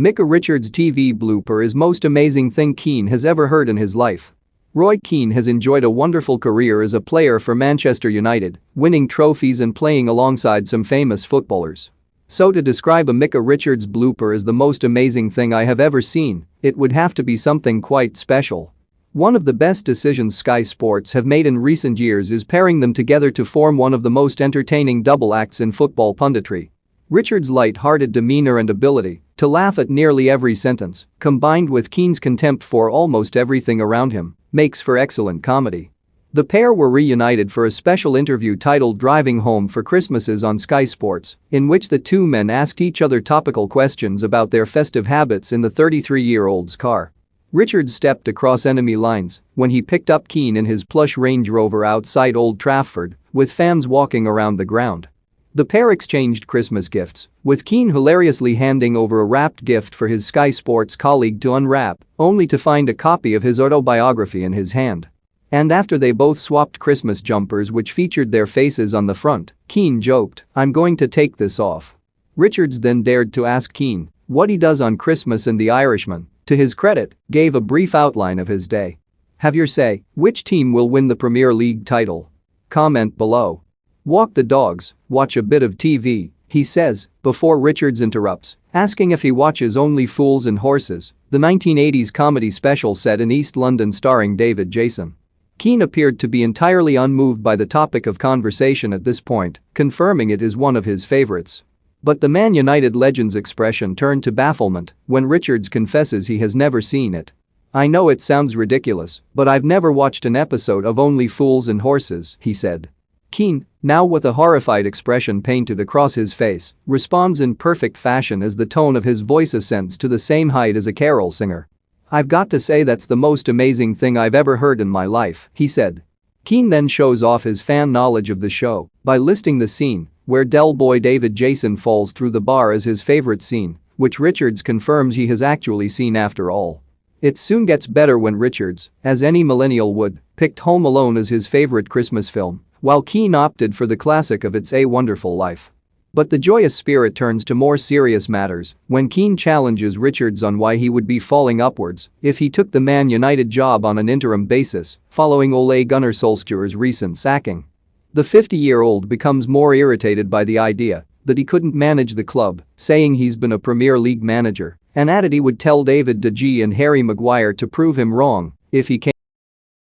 Micah Richards TV blooper is most amazing thing Keane has ever heard in his life. Roy Keane has enjoyed a wonderful career as a player for Manchester United, winning trophies and playing alongside some famous footballers. So to describe a Micah Richards blooper as the most amazing thing I have ever seen, it would have to be something quite special. One of the best decisions Sky Sports have made in recent years is pairing them together to form one of the most entertaining double acts in football punditry. Richards' light-hearted demeanor and ability to laugh at nearly every sentence, combined with Keane's contempt for almost everything around him, makes for excellent comedy. The pair were reunited for a special interview titled Driving Home for Christmases on Sky Sports, in which the two men asked each other topical questions about their festive habits in the 33-year-old's car. Richards stepped across enemy lines when he picked up Keane in his plush Range Rover outside Old Trafford, with fans walking around the ground. The pair exchanged Christmas gifts, with Keane hilariously handing over a wrapped gift for his Sky Sports colleague to unwrap, only to find a copy of his autobiography in his hand. And after they both swapped Christmas jumpers which featured their faces on the front, Keane joked, "I'm going to take this off." Richards then dared to ask Keane what he does on Christmas, and the Irishman, to his credit, gave a brief outline of his day. "Have your say, which team will win the Premier League title? Comment below. Walk the dogs, watch a bit of TV," he says, before Richards interrupts, asking if he watches Only Fools and Horses, the 1980s comedy special set in East London starring David Jason. Keane appeared to be entirely unmoved by the topic of conversation at this point, confirming it is one of his favorites. But the Man United legend's expression turned to bafflement when Richards confesses he has never seen it. "I know it sounds ridiculous, but I've never watched an episode of Only Fools and Horses," he said. Keane, now with a horrified expression painted across his face, responds in perfect fashion as the tone of his voice ascends to the same height as a carol singer. "I've got to say that's the most amazing thing I've ever heard in my life," he said. Keane then shows off his fan knowledge of the show by listing the scene where Del Boy David Jason falls through the bar as his favorite scene, which Richards confirms he has actually seen after all. It soon gets better when Richards, as any millennial would, picked Home Alone as his favorite Christmas film, while Keane opted for the classic of It's a Wonderful Life. But the joyous spirit turns to more serious matters when Keane challenges Richards on why he would be falling upwards if he took the Man United job on an interim basis following Ole Gunnar Solskjaer's recent sacking. The 50-year-old becomes more irritated by the idea that he couldn't manage the club, saying he's been a Premier League manager, and added he would tell David De Gea and Harry Maguire to prove him wrong if he came